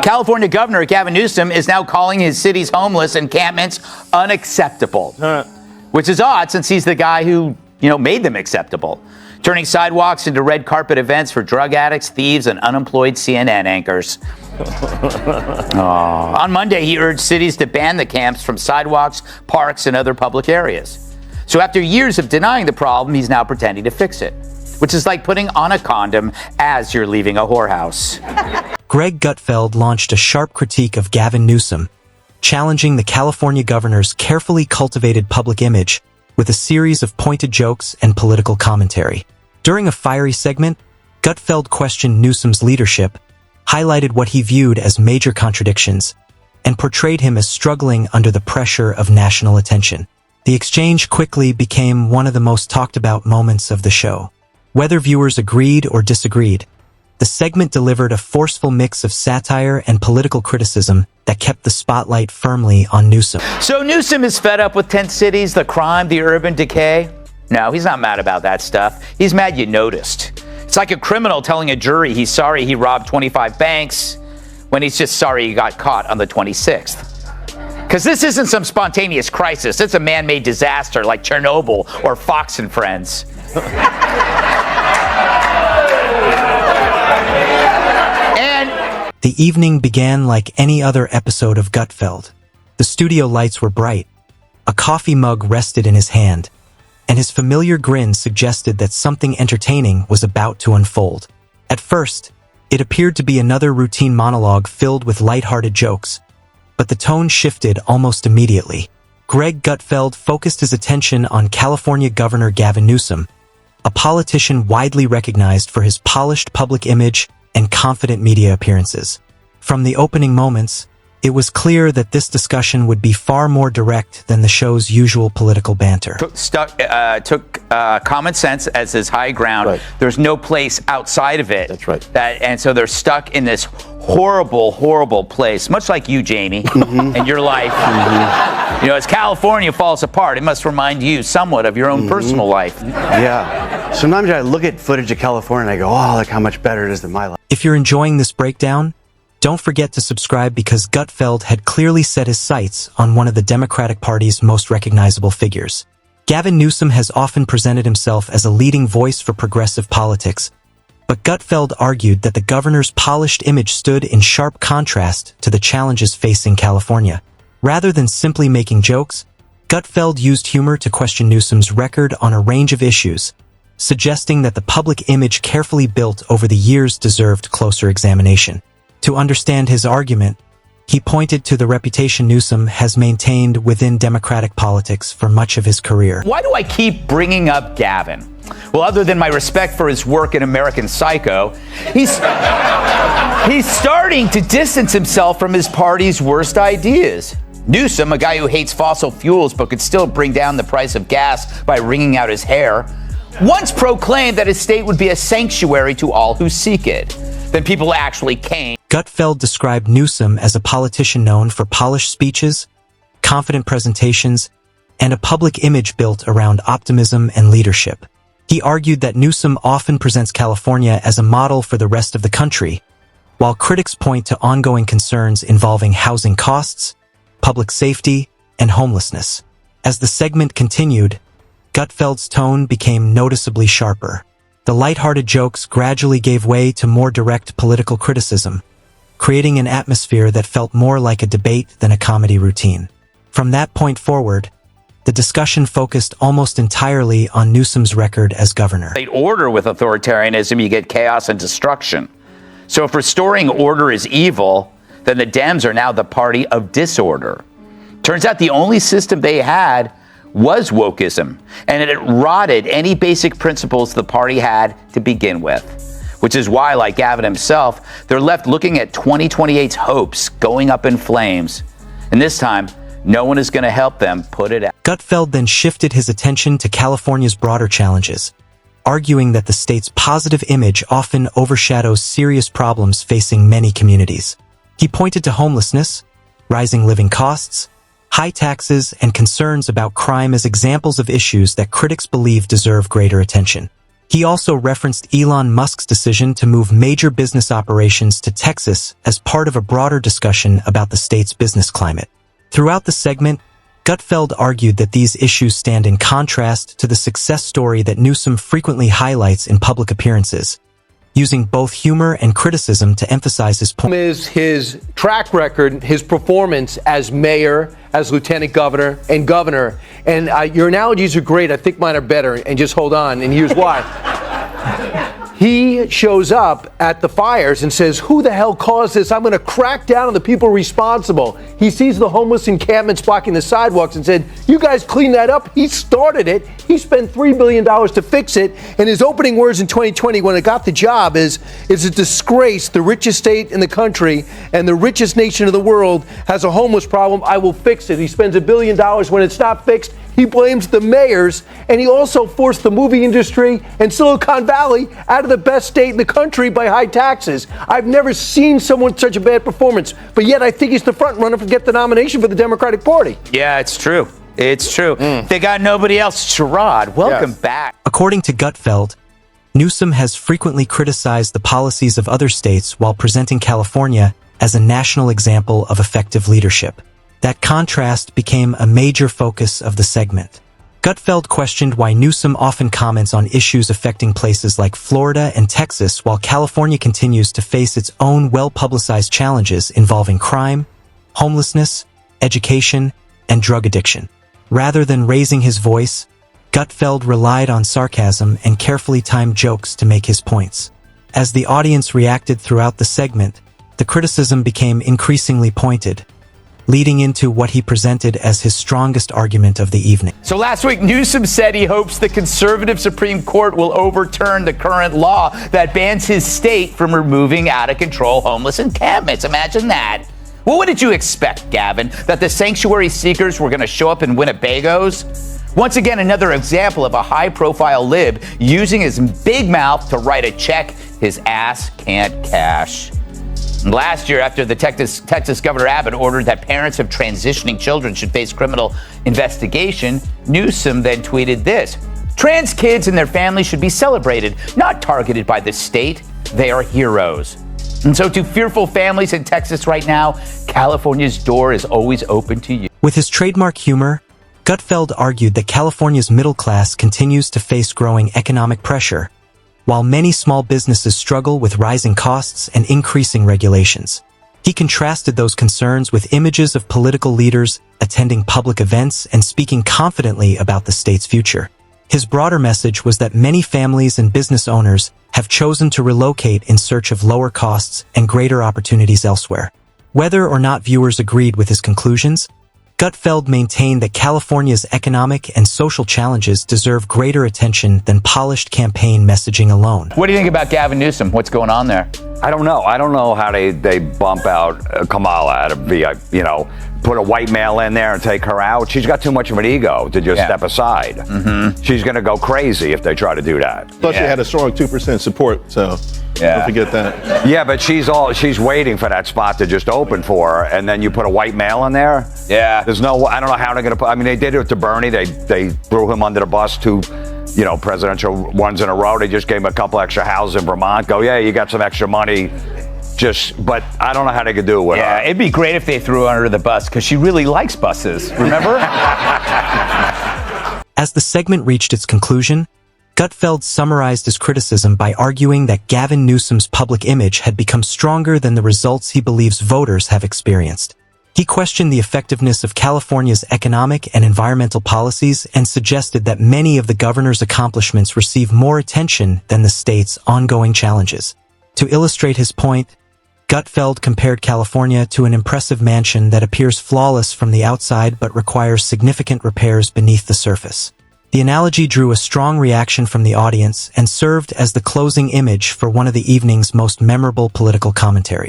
California Governor Gavin Newsom is now calling his city's homeless encampments unacceptable, which is odd since he's the guy who, made them acceptable, turning sidewalks into red carpet events for drug addicts, thieves, and unemployed CNN anchors. On Monday, he urged cities to ban the camps from sidewalks, parks, and other public areas. So after years of denying the problem, he's now pretending to fix it, which is like putting on a condom as you're leaving a whorehouse. Greg Gutfeld launched a sharp critique of Gavin Newsom, challenging the California governor's carefully cultivated public image with a series of pointed jokes and political commentary. During a fiery segment, Gutfeld questioned Newsom's leadership, highlighted what he viewed as major contradictions, and portrayed him as struggling under the pressure of national attention. The exchange quickly became one of the most talked about moments of the show. Whether viewers agreed or disagreed, the segment delivered a forceful mix of satire and political criticism that kept the spotlight firmly on Newsom. So Newsom is fed up with tent cities, the crime, the urban decay? No, he's not mad about that stuff. He's mad you noticed. It's like a criminal telling a jury he's sorry he robbed 25 banks when he's just sorry he got caught on the 26th. Because this isn't some spontaneous crisis. It's a man-made disaster like Chernobyl or Fox and Friends. The evening began like any other episode of Gutfeld. The studio lights were bright. A coffee mug rested in his hand, and his familiar grin suggested that something entertaining was about to unfold. At first, it appeared to be another routine monologue filled with lighthearted jokes, but the tone shifted almost immediately. Greg Gutfeld focused his attention on California Governor Gavin Newsom, a politician widely recognized for his polished public image and confident media appearances. From the opening moments, it was clear that this discussion would be far more direct than the show's usual political banter. Took common sense as his high ground. Right. There's no place outside of it. That's right. And so they're stuck in this horrible, horrible place, much like you, Jamie, and your life. As California falls apart, it must remind you somewhat of your own personal life. Yeah. Sometimes I look at footage of California and I go, oh, look how much better it is than my life. If you're enjoying this breakdown, don't forget to subscribe because Gutfeld had clearly set his sights on one of the Democratic Party's most recognizable figures. Gavin Newsom has often presented himself as a leading voice for progressive politics, but Gutfeld argued that the governor's polished image stood in sharp contrast to the challenges facing California. Rather than simply making jokes, Gutfeld used humor to question Newsom's record on a range of issues, suggesting that the public image carefully built over the years deserved closer examination. To understand his argument, he pointed to the reputation Newsom has maintained within Democratic politics for much of his career. Why do I keep bringing up Gavin? Well, other than my respect for his work in American Psycho, he's starting to distance himself from his party's worst ideas. Newsom, a guy who hates fossil fuels but could still bring down the price of gas by wringing out his hair, once proclaimed that his state would be a sanctuary to all who seek it. Then people actually came. Gutfeld described Newsom as a politician known for polished speeches, confident presentations, and a public image built around optimism and leadership. He argued that Newsom often presents California as a model for the rest of the country, while critics point to ongoing concerns involving housing costs, public safety, and homelessness. As the segment continued, Gutfeld's tone became noticeably sharper. The lighthearted jokes gradually gave way to more direct political criticism, creating an atmosphere that felt more like a debate than a comedy routine. From that point forward, the discussion focused almost entirely on Newsom's record as governor. Order with authoritarianism, you get chaos and destruction. So if restoring order is evil, then the Dems are now the party of disorder. Turns out the only system they had was wokeism, and it rotted any basic principles the party had to begin with. Which is why, like Gavin himself, they're left looking at 2028's hopes going up in flames. And this time, no one is going to help them put it out. Gutfeld then shifted his attention to California's broader challenges, arguing that the state's positive image often overshadows serious problems facing many communities. He pointed to homelessness, rising living costs, high taxes, and concerns about crime as examples of issues that critics believe deserve greater attention. He also referenced Elon Musk's decision to move major business operations to Texas as part of a broader discussion about the state's business climate. Throughout the segment, Gutfeld argued that these issues stand in contrast to the success story that Newsom frequently highlights in public appearances, using both humor and criticism to emphasize his point. Is his track record, his performance as mayor, as lieutenant governor, and governor. And your analogies are great. I think mine are better. And just hold on. And here's why. He shows up at the fires and says, who the hell caused this? I'm going to crack down on the people responsible. He sees the homeless encampments blocking the sidewalks and said, you guys clean that up. He started it. He spent $3 billion to fix it. And his opening words in 2020 when I got the job is a disgrace. The richest state in the country and the richest nation of the world has a homeless problem. I will fix it. He spends $1 billion when it's not fixed. He blames the mayors, and he also forced the movie industry and Silicon Valley out of the best state in the country by high taxes. I've never seen someone such a bad performance, but yet I think he's the front runner to get the nomination for the Democratic Party. Yeah, it's true. It's true. They got nobody else. Sherrod, welcome back. According to Gutfeld, Newsom has frequently criticized the policies of other states while presenting California as a national example of effective leadership. That contrast became a major focus of the segment. Gutfeld questioned why Newsom often comments on issues affecting places like Florida and Texas while California continues to face its own well-publicized challenges involving crime, homelessness, education, and drug addiction. Rather than raising his voice, Gutfeld relied on sarcasm and carefully timed jokes to make his points. As the audience reacted throughout the segment, the criticism became increasingly pointed, leading into what he presented as his strongest argument of the evening. So last week, Newsom said he hopes the conservative Supreme Court will overturn the current law that bans his state from removing out-of-control homeless encampments. Imagine that. Well, what did you expect, Gavin? That the sanctuary seekers were going to show up in Winnebagos? Once again, another example of a high-profile lib using his big mouth to write a check his ass can't cash. Last year, after the Texas Governor Abbott ordered that parents of transitioning children should face criminal investigation, Newsom then tweeted this: trans kids and their families should be celebrated, not targeted by the state. They are heroes. And so to fearful families in Texas right now, California's door is always open to you. With his trademark humor, Gutfeld argued that California's middle class continues to face growing economic pressure, while many small businesses struggle with rising costs and increasing regulations. He contrasted those concerns with images of political leaders attending public events and speaking confidently about the state's future. His broader message was that many families and business owners have chosen to relocate in search of lower costs and greater opportunities elsewhere. Whether or not viewers agreed with his conclusions, Gutfeld maintained that California's economic and social challenges deserve greater attention than polished campaign messaging alone. What do you think about Gavin Newsom? What's going on there? I don't know. I don't know how they bump out Kamala out of the, put a white male in there and take her out. She's got too much of an ego to just step aside. Mm-hmm. She's going to go crazy if they try to do that. Plus, she had a strong 2% support, so don't forget that. Yeah, but she's waiting for that spot to just open for her, and then you put a white male in there. Yeah. I don't know how they're going to put. I mean, they did it to Bernie. They threw him under the bus two, presidential ones in a row. They just gave him a couple extra houses in Vermont. Go, yeah, you got some extra money. But I don't know how they could do it with her. Yeah, it'd be great if they threw her under the bus because she really likes buses. Remember? As the segment reached its conclusion, Gutfeld summarized his criticism by arguing that Gavin Newsom's public image had become stronger than the results he believes voters have experienced. He questioned the effectiveness of California's economic and environmental policies and suggested that many of the governor's accomplishments receive more attention than the state's ongoing challenges. To illustrate his point, Gutfeld compared California to an impressive mansion that appears flawless from the outside but requires significant repairs beneath the surface. The analogy drew a strong reaction from the audience and served as the closing image for one of the evening's most memorable political commentaries.